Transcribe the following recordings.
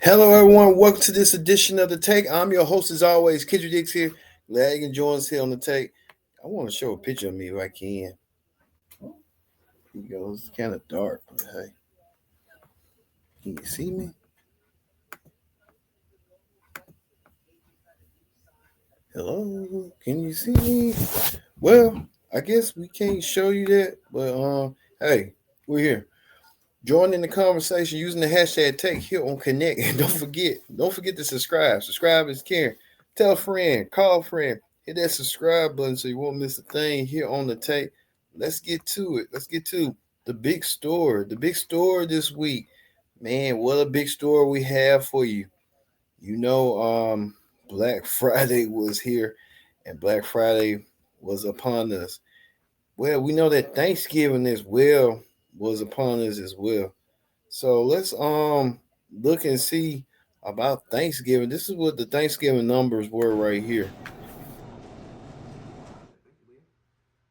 Hello, everyone. Welcome to this edition of The Take. I'm your host, as always, Kendrick Dix here. Glad you can join us here on The Take. I want to show a picture of me if I can. Here you go. It's kind of dark, but hey. Can you see me? Hello? Can you see me? Well, I guess we can't show you that, but hey, we're here. Join in the conversation using the hashtag Take here on Connect. And don't forget to subscribe. Subscribe is caring. Tell a friend, call a friend, hit that subscribe button so you won't miss a thing here on the Take. Let's get to it. Let's get to the big story. The big story this week. Man, what a big story we have for you. You know, Black Friday was here and Black Friday was upon us. Well, we know that Thanksgiving as well was upon us as well. So let's look and see about Thanksgiving. This is what the Thanksgiving numbers were right here.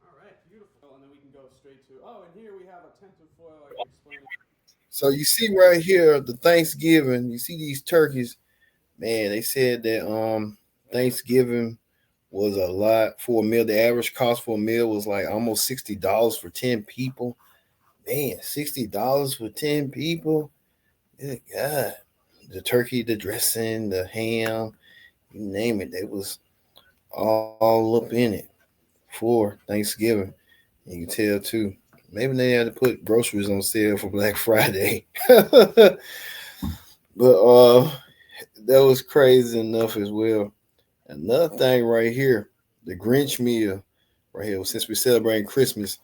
All right, beautiful. And then we can go straight to, oh, and here we have a tinted foil. I can explain it. So you see right here the Thanksgiving. You see these turkeys. Man, they said that Thanksgiving was a lot for a meal. The average cost for a meal was like almost $60 for 10 people. Man, $60 for 10 people. Good God. The turkey, the dressing, the ham, you name it. They was all up in it for Thanksgiving. You can tell too. Maybe they had to put groceries on sale for Black Friday. But that was crazy enough as well. Another thing right here, the Grinch meal right here. Since we're celebrating Christmas,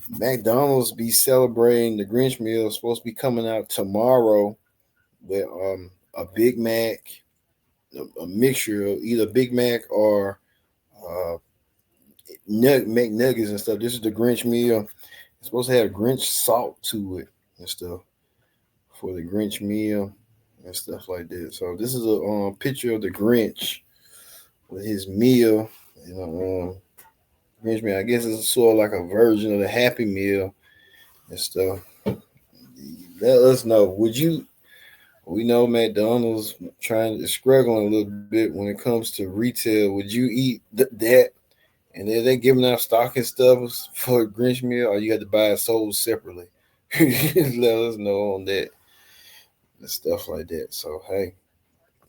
McDonald's be celebrating the Grinch meal. It's supposed to be coming out tomorrow with a Big Mac, a mixture of either Big Mac or uh, McNuggets and stuff. This is the Grinch meal. It's supposed to have Grinch salt to it and stuff for the Grinch meal and stuff like that. So this is a picture of the Grinch with his meal. You know, Grinch meal. I guess it's sort of like a version of the Happy Meal and stuff. Let us know. Would you? We know McDonald's struggling a little bit when it comes to retail. Would you eat that? And then they giving out stocking stuffers for a Grinch meal, or you had to buy it sold separately. Let us know on that and stuff like that. So hey,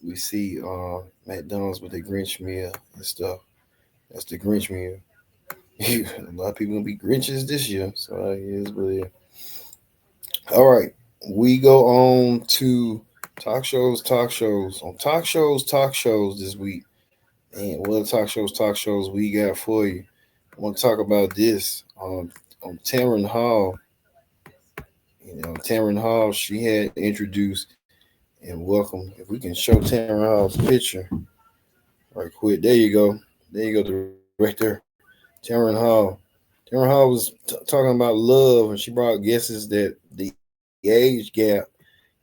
we see McDonald's with the Grinch meal and stuff. That's the Grinch meal. A lot of people gonna be Grinches this year, so it is what it is. All right, we go on to talk shows. On talk shows this week. And what talk shows we got for you? I want to talk about this on Tamron Hall. You know, Tamron Hall, she had introduced and welcome. If we can show Tamron Hall's picture right quick. There you go. There you go, right there. Tamron Hall. Tamron Hall was talking about love, and she brought guesses that the age gap.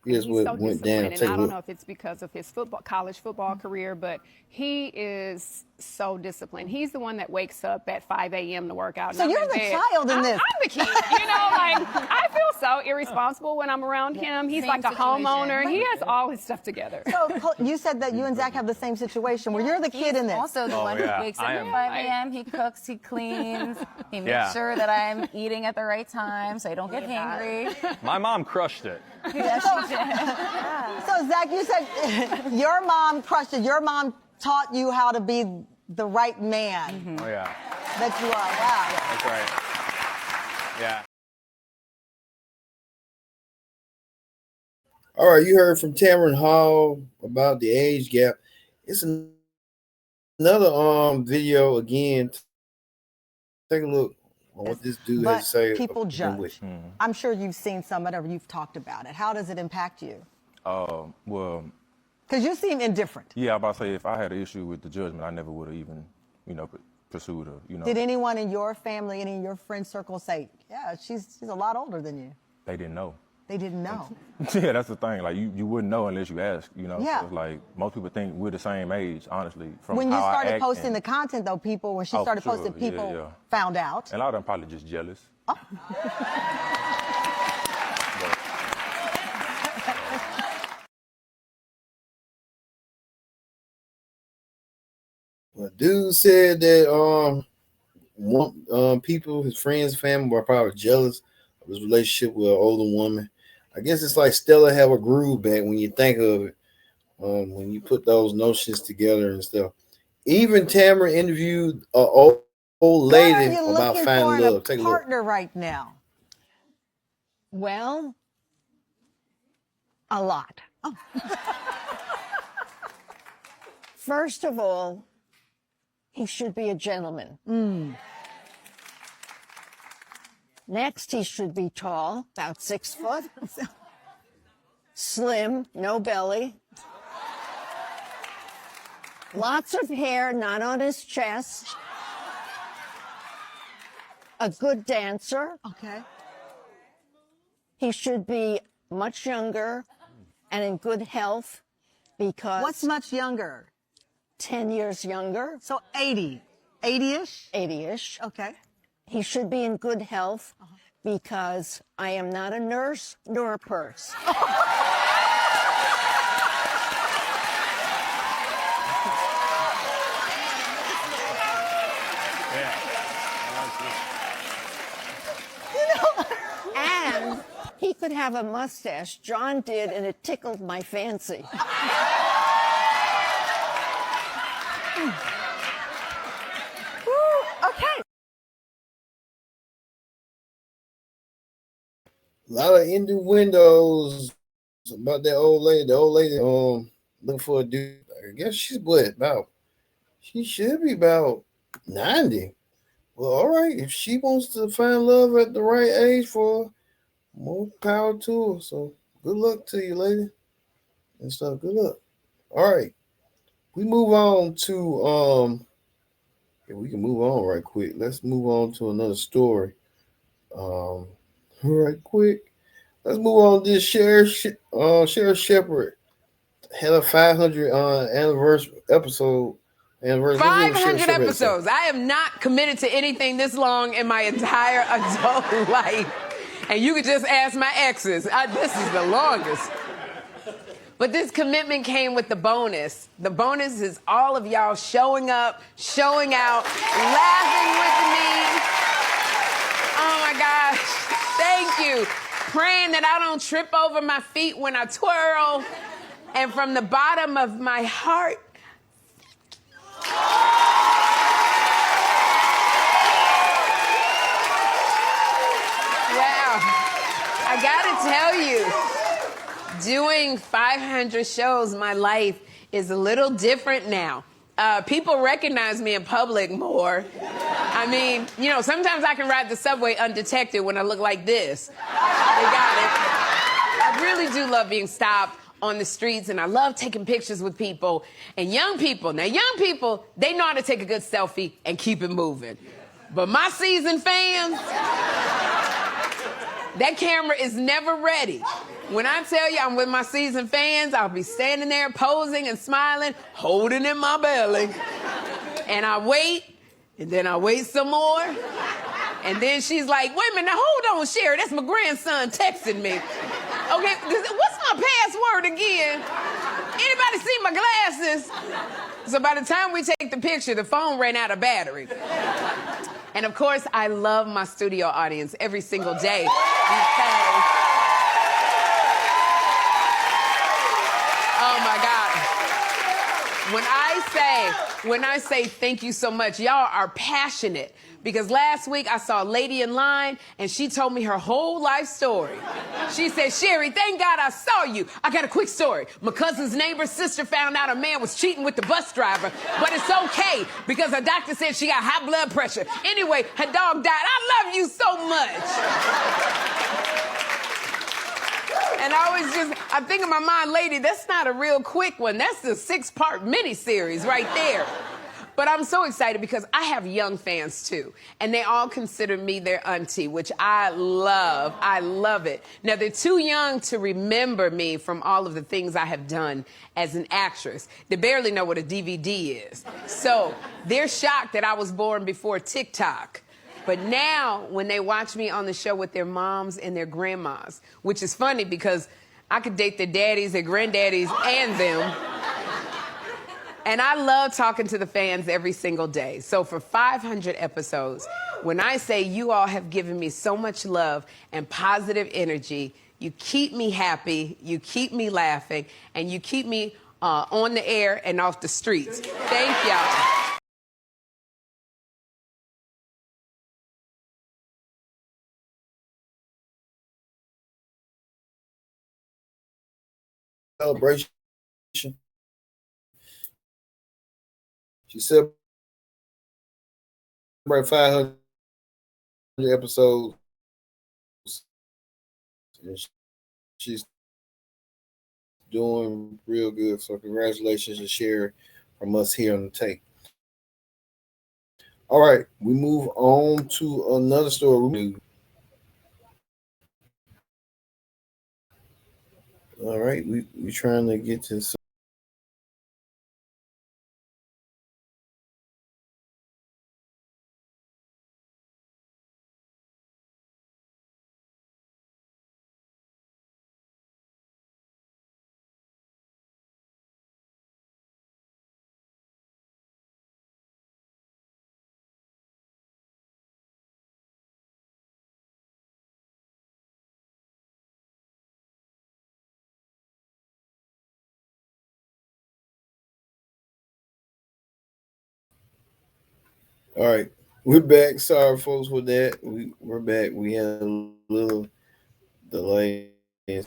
Here's And what he's so went down. disciplined. Take And a I don't look. know if it's because of his college football career, but he is so disciplined. He's the one that wakes up at 5 a.m. to work out. So you're the child in this. I'm the kid. You know, like, I feel so irresponsible when I'm around him. He's same like a situation. homeowner. He has all his stuff together. So you said that you and Zach have the same situation where you're the kid in this. Also the one yeah. who wakes up I at am. 5 a.m. He cooks, he cleans, he makes Yeah. sure that I'm eating at the right time so I don't get hangry. My mom crushed it. Yes, she did. So Zach, you said your mom crushed it. Your mom taught you how to be the right man Oh yeah, that you are. Wow. that's right. Yeah. All right, you heard from Tamron Hall about the age gap. It's another video again. Take a look on what this dude But has to say. people about judge. I'm sure you've seen some of it or you've talked about it. How does it impact you? Well, Because you seem indifferent. yeah, I'm about to say if I had an issue with the judgment, I never would have even, pursued her. Did anyone in your family, any of your friend circle say, yeah, she's a lot older than you? They didn't know. They didn't know. Yeah, that's the thing. Like you wouldn't know unless you ask. Yeah. So it's like most people think we're the same age. Honestly, from When you how I started act posting and- the content, though, when she Oh, started sure. posting, Yeah, people yeah. found out. and a lot of them probably just jealous. A dude said that people, his friends, family were probably jealous of his relationship with an older woman. I guess it's like Stella have a groove back when you think of it, when you put those notions together and stuff. Even Tamara interviewed an old lady What are you about looking finding for in love. Take a a look. partner right now? Well, a lot. Oh. First of all, he should be a gentleman. Next, he should be tall, about 6 foot. Slim, no belly. Lots of hair, not on his chest. A good dancer. Okay. He should be much younger and in good health because... What's much younger? 10 years younger. So 80. 80-ish? 80-ish. Okay. He should be in good health because I am not a nurse nor a purse. And he could have a mustache. John did, and it tickled my fancy. Okay. A lot of innuendos about that old lady. The old lady looking for a dude. I guess she's she should be about 90. Well, all right. If she wants to find love at the right age for her, more power to her. So good luck to you, lady. And stuff. Good luck. All right. We move on to we can move on right quick. Let's move on to another story. Right quick. Let's move on to this Sheriff Shepard had a 500 anniversary episode. 500 episodes. I have not committed to anything this long in my entire adult life. And you could just ask my exes. This is the longest. But this commitment came with the bonus. The bonus is all of y'all showing up, showing out, laughing with me. Oh my gosh. Thank you. Praying that I don't trip over my feet when I twirl. And from the bottom of my heart, wow, I gotta tell you, doing 500 shows, my life is a little different now. People recognize me in public more. I mean, you know, sometimes I can ride the subway undetected when I look like this. They got it. I really do love being stopped on the streets, and I love taking pictures with people. And young people, they know how to take a good selfie and keep it moving. But my seasoned fans, that camera is never ready. When I tell you I'm with my seasoned fans, I'll be standing there posing and smiling, holding in my belly. And I wait, and then I wait some more. And then she's like, wait a minute, now hold on, Sherry, that's my grandson texting me. Okay, what's my password again? Anybody see my glasses? So by the time we take the picture, the phone ran out of battery. And of course, I love my studio audience every single day because, oh my God. When I say thank you so much, y'all are passionate. Because last week I saw a lady in line and she told me her whole life story. She said, Sherry, thank God I saw you. I got a quick story. My cousin's neighbor's sister found out a man was cheating with the bus driver, but it's okay because her doctor said she got high blood pressure. Anyway, her dog died. I love you so much. And I think in my mind, lady, that's not a real quick one. That's the 6-part miniseries right there. But I'm so excited because I have young fans too. And they all consider me their auntie, which I love. I love it. Now, they're too young to remember me from all of the things I have done as an actress. They barely know what a DVD is. So they're shocked that I was born before TikTok. But now, when they watch me on the show with their moms and their grandmas, which is funny because I could date their daddies, their granddaddies, and them. And I love talking to the fans every single day. So for 500 episodes, when I say you all have given me so much love and positive energy, you keep me happy, you keep me laughing, and you keep me on the air and off the streets. Thank y'all. Celebration. She celebrated 500 episodes. And she's doing real good. So congratulations to Sherry from us here on the tape. All right, we move on to another story. All right, we trying to get to some. All right, we're back. Sorry, folks, for that. We're back. We had a little delay and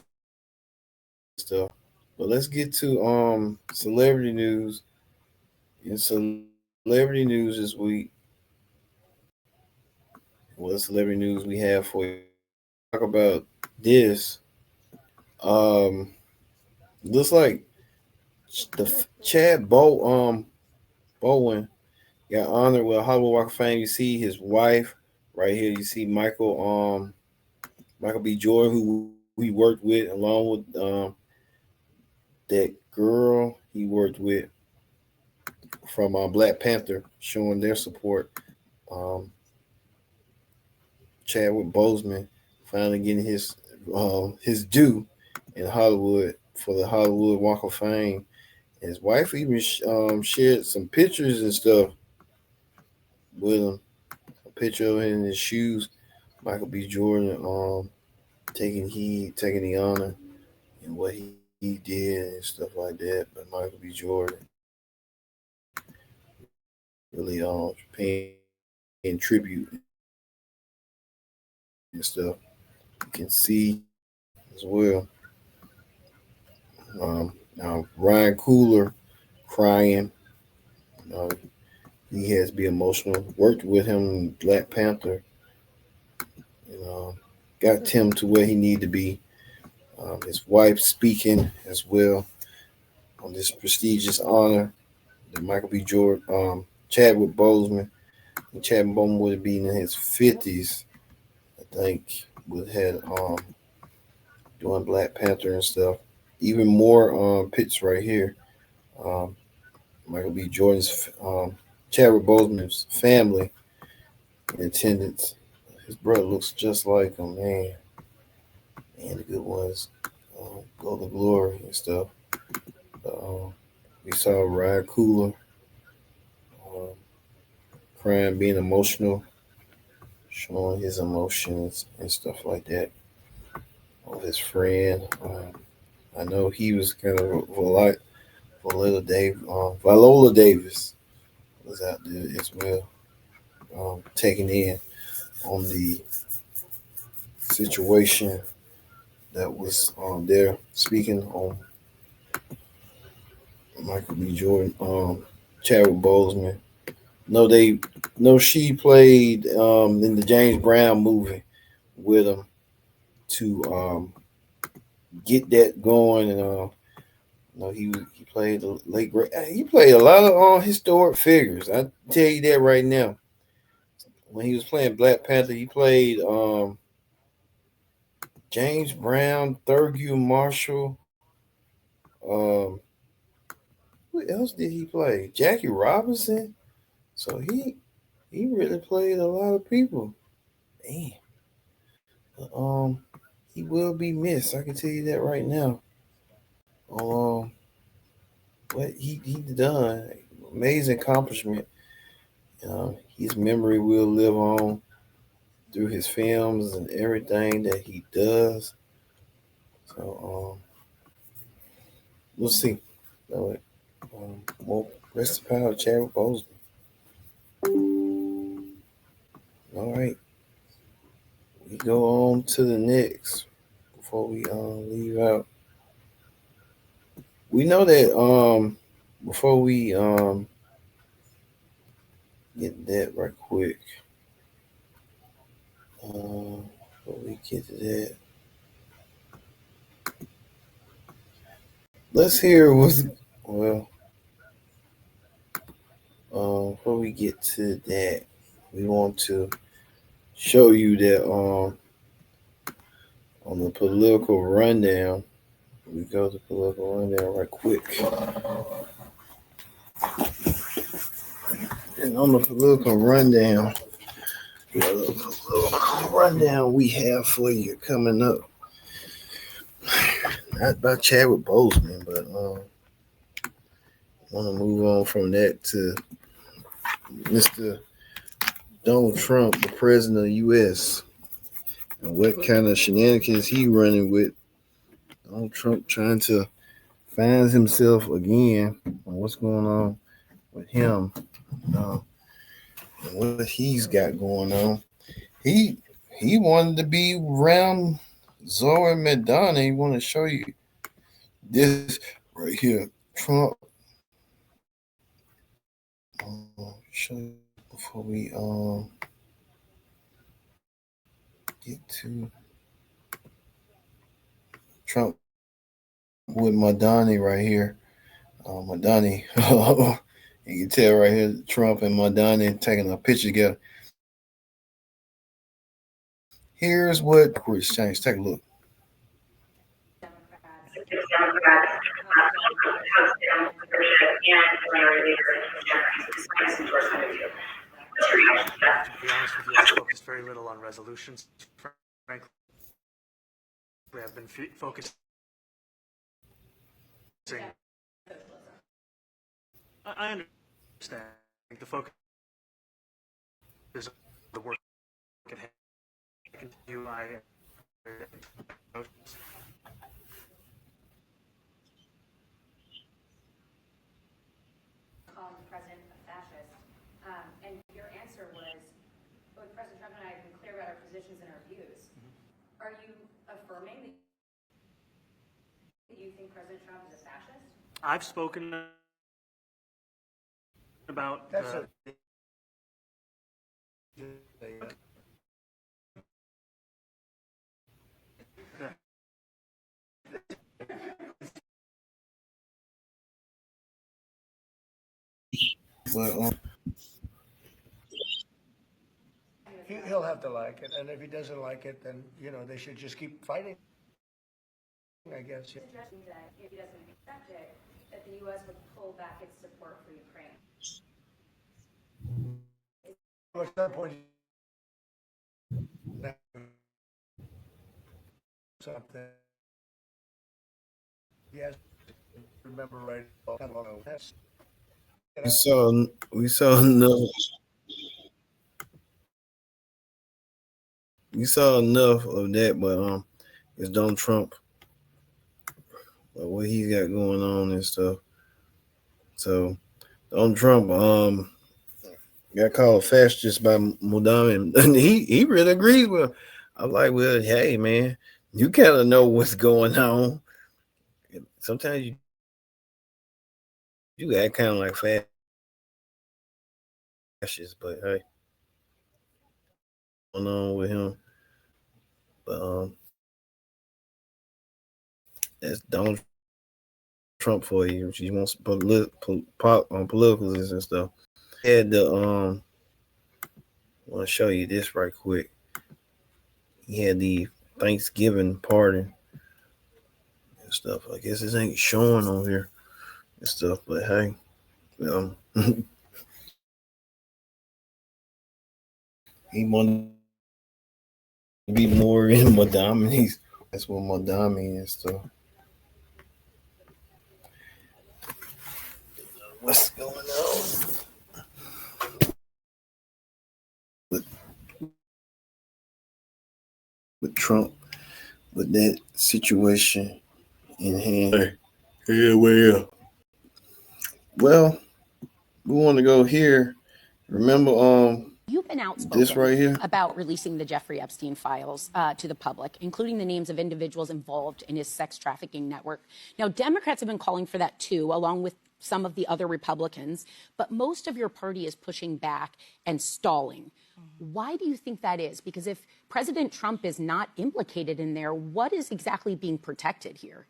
stuff, but let's get to celebrity news. In celebrity news this week, what celebrity news we have for you? Talk about this. Um, looks like the Chad Bowen got honored with a Hollywood Walk of Fame. You see his wife right here. You see Michael B. Jordan, who he worked with, along with that girl he worked with from Black Panther, showing their support. Chadwick Boseman finally getting his due in Hollywood for the Hollywood Walk of Fame. His wife even shared some pictures and stuff with him. A picture of him in his shoes. Michael B. Jordan taking the honor and what he did and stuff like that. But Michael B. Jordan really paying tribute and stuff. You can see as well. Now Ryan Coogler crying. He has to be emotional. Worked with him in Black Panther. Got Tim to where he needed to be. His wife speaking as well on this prestigious honor that Michael B. Jordan, Chadwick Boseman. And Chadwick Boseman would have been in his 50s, I think, would have had doing Black Panther and stuff. Even more pictures right here. Michael B. Jordan's Chadwick Boseman's family in attendance. His brother looks just like him, man. And the good ones go to glory and stuff. We saw Ryan Coogler crying, being emotional, showing his emotions and stuff like that of his friend. I know he was kind of Viola Davis was out there as well, taking in on the situation that was there, speaking on Michael B. Jordan, Chadwick Boseman. She played in the James Brown movie with him to get that going, and he played the late great. He played a lot of historic figures. I tell you that right now. When he was playing Black Panther, he played James Brown, Thurgood Marshall. Um, who else did he play? Jackie Robinson. So he really played a lot of people. Man, he will be missed. I can tell you that right now. what he done. Amazing accomplishment. His memory will live on through his films and everything that he does. So we'll see. So, more rest in power, Chadwick Boseman. All right, we go on to the next before we leave out. We know that before we get that right quick. Before we get to that, let's hear what's well. Before we get to that, we want to show you that on the political rundown. We go to political rundown right quick. And on the political rundown, we have for you coming up. Not by Chadwick Boseman, but I want to move on from that to Mr. Donald Trump, the president of the U.S., and what kind of shenanigans he running with. Donald Trump trying to find himself again on what's going on with him and what he's got going on. He wanted to be around Zohran Mamdani. He want to show you this right here. Trump. Show you before we get to Trump with Mamdani right here. Mamdani, you can tell right here, Trump and Mamdani taking a picture together. Here's what changed. Take a look. To be honest with you, I've focused very little on resolutions. Frankly, I've been focusing. I understand the focus is the work at hand. I can do my called the president a fascist, and your answer was, both President Trump and I have been clear about our positions and our views. Are you affirming that you think President Trump is a fascist? I've spoken about But he'll have to like it, and if he doesn't like it, then they should just keep fighting. I guess. Suggesting that if he doesn't accept it, that the U.S. would pull back its support for Ukraine. Well, at some point, something. Yes, remember right? We saw enough. We saw enough of that, but it's Donald Trump, what he's got going on and stuff. So Donald Trump got called fascist by Mamdani, and he really agrees with him. I'm like, well, hey man, you kind of know what's going on. Sometimes you act kind of like fascist, but hey, what's going on with him? But that's Donald Trump for you. She wants politicals and stuff. I had to want to show you this right quick. He had the Thanksgiving party and stuff. I guess this ain't showing on here and stuff, but hey, he wanted to be more in Mamdani. That's what Mamdani and stuff. what's going on with Trump, with that situation in hand. Yeah, well, we want to go here. Remember, You've been this outspoken right here. about releasing the Jeffrey Epstein files to the public, including the names of individuals involved in his sex trafficking network. Now, Democrats have been calling for that too, along with some of the other Republicans, but most of your party is pushing back and stalling. Why do you think that is? Because if President Trump is not implicated in there, what is exactly being protected here?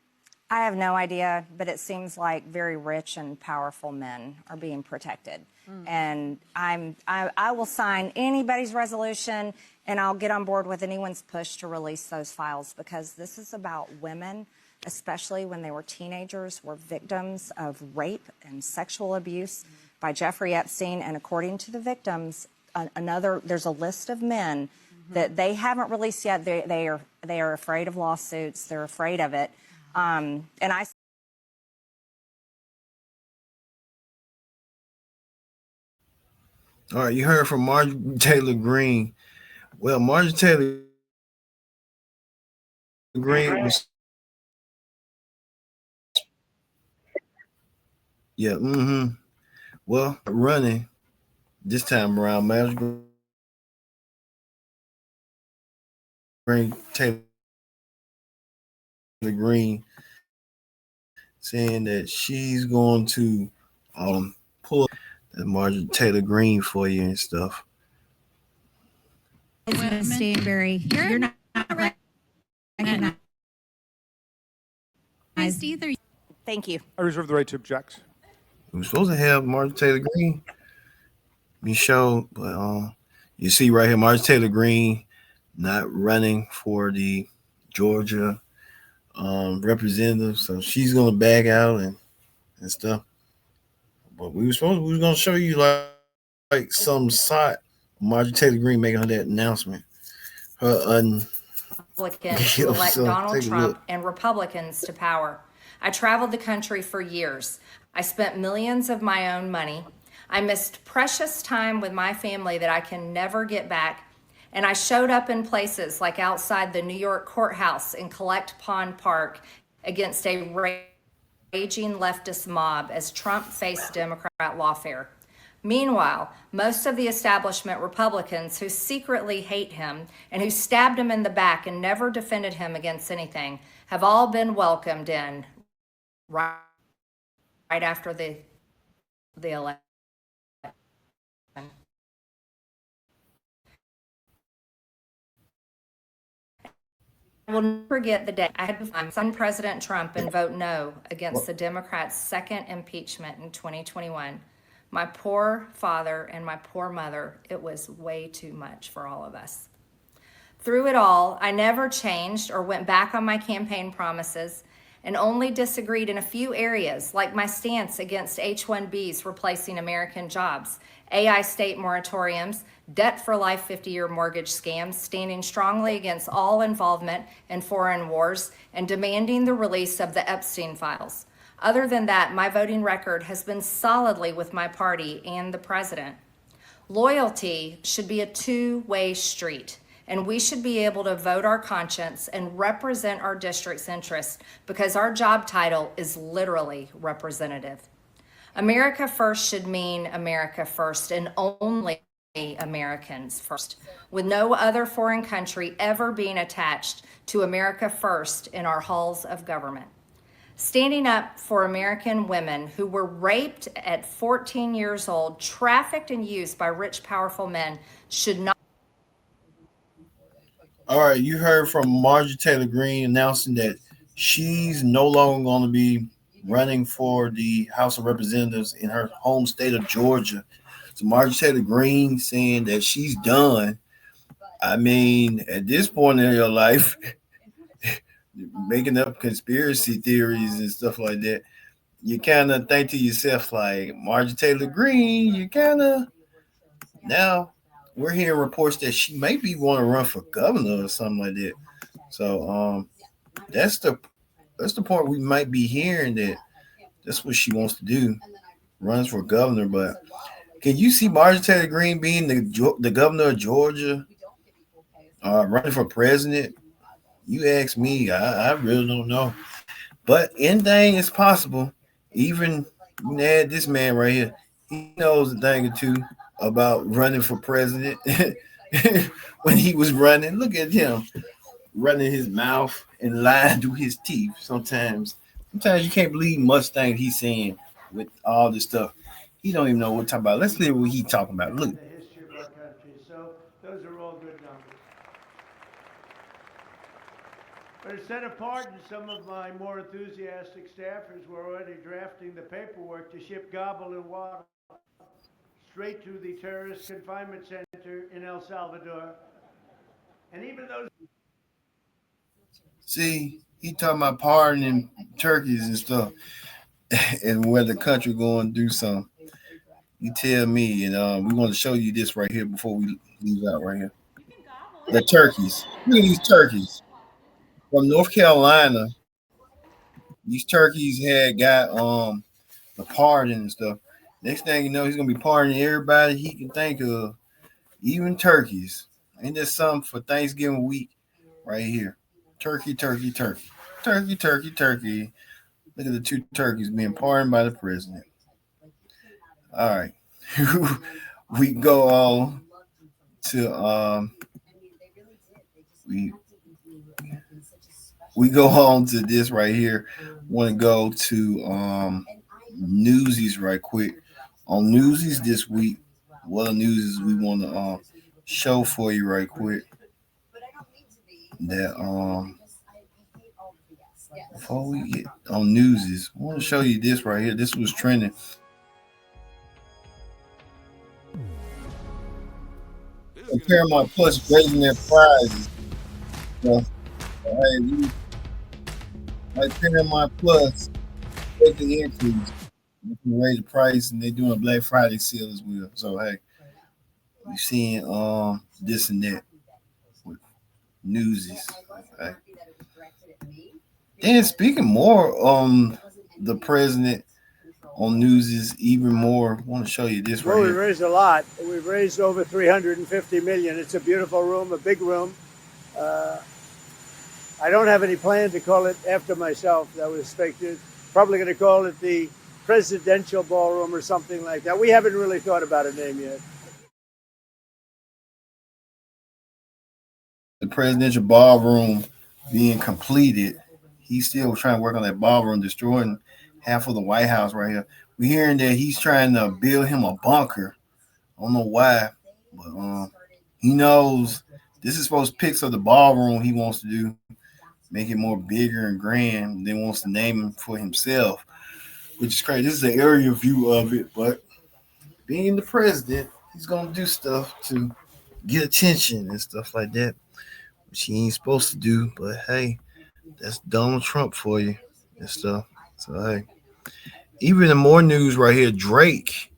I have no idea, but it seems like very rich and powerful men are being protected. And I will sign anybody's resolution, and I'll get on board with anyone's push to release those files, because this is about women, especially when they were teenagers, were victims of rape and sexual abuse by Jeffrey Epstein. And according to the victims, there's a list of men that they haven't released yet. They are afraid of lawsuits. They're afraid of it. And I. All right, you heard from Marjorie Taylor Greene. Well, Marjorie Taylor Greene was, yeah, well, running this time around. Marjorie Taylor Greene saying that she's going to pull that Marjorie Taylor Greene for you and stuff. Stanberry, you're not recognized either. Thank you. I reserve the right to object. We were supposed to have Marjorie Taylor Greene be shown, but you see right here, Marjorie Taylor Greene not running for the Georgia representative, so she's gonna back out and stuff. But we was gonna show you like some side Marjorie Taylor Greene making her that announcement. Republicans to elect So, Donald take a Trump look. and Republicans to power. I traveled the country for years. I spent millions of my own money. I missed precious time with my family that I can never get back. And I showed up in places like outside the New York courthouse in Collect Pond Park against a raging leftist mob as Trump faced Democrat lawfare. Meanwhile, most of the establishment Republicans who secretly hate him and who stabbed him in the back and never defended him against anything have all been welcomed in right after the election. I will never forget the day I had to find President Trump and vote no against the Democrats' second impeachment in 2021. My poor father and my poor mother, it was way too much for all of us. Through it all, I never changed or went back on my campaign promises and only disagreed in a few areas, like my stance against H-1Bs replacing American jobs, AI state moratoriums, debt for life 50-year mortgage scams, standing strongly against all involvement in foreign wars, and demanding the release of the Epstein files. Other than that, my voting record has been solidly with my party and the president. Loyalty should be a two-way street, and we should be able to vote our conscience and represent our district's interests because our job title is literally representative. America first should mean America first and only Americans first, with no other foreign country ever being attached to America first in our halls of government. Standing up for American women who were raped at 14 years old, trafficked and used by rich, powerful men should not. All right, you heard from Marjorie Taylor Greene announcing that she's no longer going to be running for the House of Representatives in her home state of Georgia. So Marjorie Taylor Greene saying that she's done. I mean, at this point in your life, making up conspiracy theories and stuff like that, you kind of think to yourself, like, Marjorie Taylor Greene, you kind of, now we're hearing reports that she may be want to run for governor or something like that. So that's the point we might be hearing, that that's what she wants to do, runs for governor. But can you see Marjorie Taylor Greene being the governor of Georgia, running for president? You ask me, I really don't know. But anything is possible. Even you add this man right here. He knows a thing or two about running for president. When he was running, look at him running his mouth and lying through his teeth. Sometimes you can't believe much things he's saying with all this stuff. He don't even know what to talk about. Let's hear what he's talking about. Look. The history of our country. So those are all good numbers. But instead of pardon, some of my more enthusiastic staffers were already drafting the paperwork to ship gobble and waddle straight to the terrorist confinement center in El Salvador. And even those... See, he talking about pardoning turkeys and stuff, and where the country going to do something. You tell me, and we want to show you this right here before we leave out right here. The turkeys. Look at these turkeys from North Carolina. These turkeys had got the pardon and stuff. Next thing you know, he's gonna be pardoning everybody he can think of, even turkeys. Ain't there something for Thanksgiving week right here? Turkey, turkey, turkey, turkey, turkey, turkey. Look at the two turkeys being pardoned by the president. All right, we go on to we go on to this right here. Want to go to Newsies right quick. On Newsies this week, what are news we want to show for you right quick. That before we get on Newsies, I want to show you this right here. This was trending. Paramount Plus raising their prices. So, hey, like Paramount Plus, take the increase. You can raise the price, and they're doing a Black Friday sale as well. So hey, you seeing this and that with Newsies. Okay. And speaking more the president on Newsies, even more. I want to show you this right Well, we here. raised a lot. We've raised over $350 million. It's a beautiful room, a big room. I don't have any plan to call it after myself. That was expected. Probably going to call it the Presidential Ballroom or something like that. We haven't really thought about a name yet. The presidential ballroom being completed. He's still trying to work on that ballroom, destroying half of the White House right here. We're hearing that he's trying to build him a bunker. I don't know why, but he knows this is supposed to pics of the ballroom he wants to do, make it more bigger and grand. Then wants to name him for himself, which is crazy. This is an area view of it, but being the president, he's gonna do stuff to get attention and stuff like that, which he ain't supposed to do. But hey, that's Donald Trump for you and stuff. So hey, even the more news right here, Drake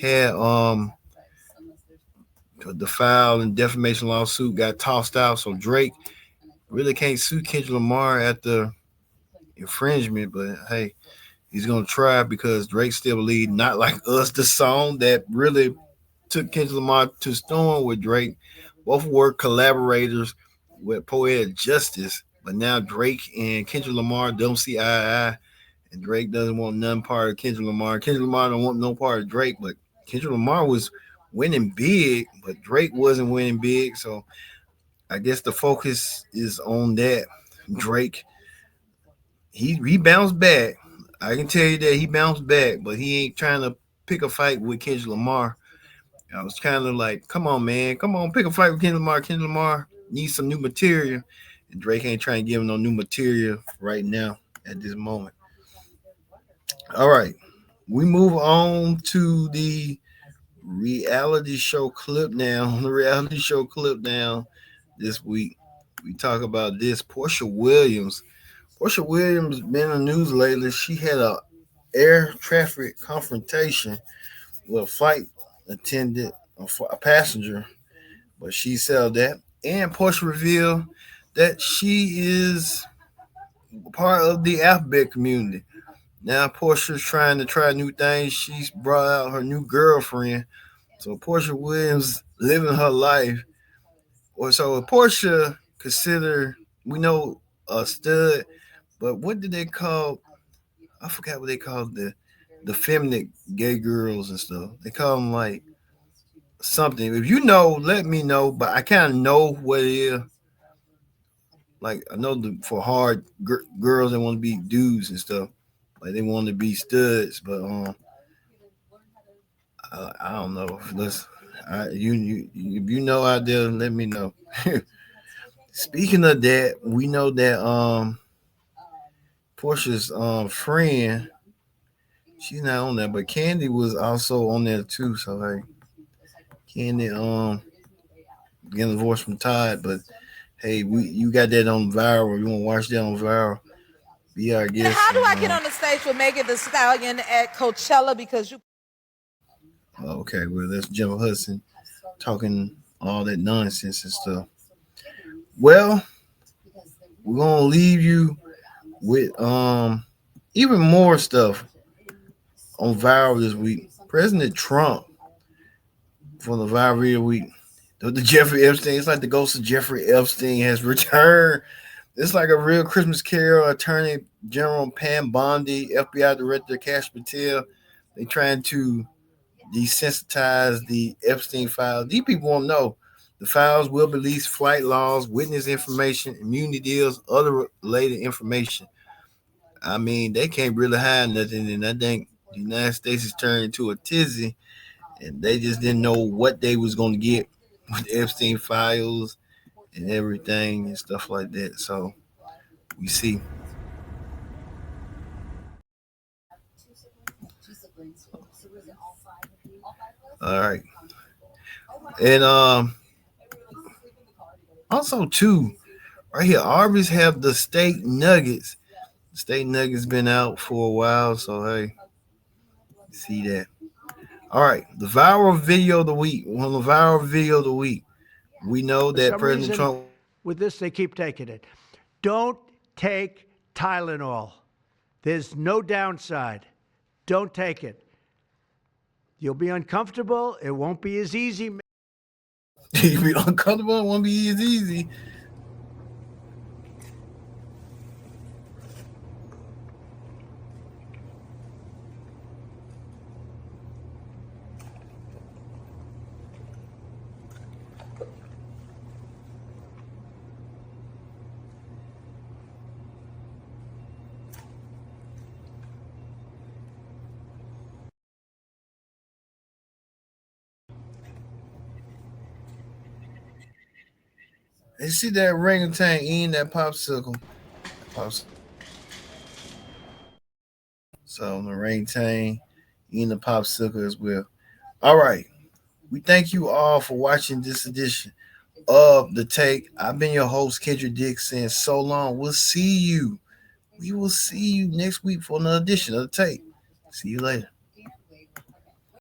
had the foul and defamation lawsuit got tossed out. So Drake really can't sue Kendrick Lamar at the infringement, but hey, he's gonna try because Drake still believes Not Like Us, the song that really took Kendrick Lamar to storm with Drake. Both were collaborators with Poetic Justice, but now Drake and Kendrick Lamar don't see eye to eye, and Drake doesn't want none part of Kendrick Lamar. Kendrick Lamar don't want no part of Drake, but Kendrick Lamar was winning big, but Drake wasn't winning big, so I guess the focus is on that. Drake, he bounced back. I can tell you that he bounced back, but he ain't trying to pick a fight with Kendrick Lamar. I was kind of like, come on, man. Come on, pick a fight with Kendrick Lamar. Kendrick Lamar needs some new material. And Drake ain't trying to give him no new material right now at this moment. All right. We move on to the reality show clip now. The reality show clip now this week. We talk about this. Portia Williams. Portia Williams been in the news lately. She had a air traffic confrontation with a flight attendant, a passenger, but she said that. And Portia revealed that she is part of the alphabet community. Now Portia's trying to try new things. She's brought out her new girlfriend. So Portia Williams living her life. Or so Portia consider we know a stud, but what did they call? I forgot what they called the feminine gay girls and stuff. They call them like something. If you know, let me know. But I kind of know what it is. Like I know for hard girls that want to be dudes and stuff, like they want to be studs. But I don't know. Let's if you know out there, let me know. Speaking of that, we know that Portia's friend, she's not on there, but Candy was also on there too. So like Candy getting divorced from Todd, but hey, you got that on viral. You want to watch that on viral? Be our guest. How do I get on the stage with Megan Thee Stallion at Coachella? Because you. Okay, well that's Jennifer Hudson talking all that nonsense and stuff. Well, we're gonna leave you with even more stuff on viral this week. President Trump from the viral video week. The Jeffrey Epstein, it's like the ghost of Jeffrey Epstein has returned. It's like a real Christmas Carol. Attorney General Pam Bondi, FBI Director Cash Patel, they trying to desensitize the Epstein files. These people won't know. The files will release flight logs, witness information, immunity deals, other related information. I mean, they can't really hide nothing, and I think the United States is turning into a tizzy, and they just didn't know what they was going to get with Epstein files and everything and stuff like that. So we see. All right. And also too, right here, Arby's have the steak nuggets. The steak nuggets been out for a while, so hey, see that. All right, the viral video of the week. One of the viral video of the week. We know that President Trump. With this, they keep taking it. Don't take Tylenol. There's no downside. Don't take it. You'll be uncomfortable. It won't be as easy. You'll be uncomfortable. It won't be as easy. You see that orangutan eating that popsicle. So the orangutan eating the popsicle as well. All right. We thank you all for watching this edition of The Take. I've been your host, Kendrick Dixon. So long. We'll see you. We will see you next week for another edition of The Take. See you later.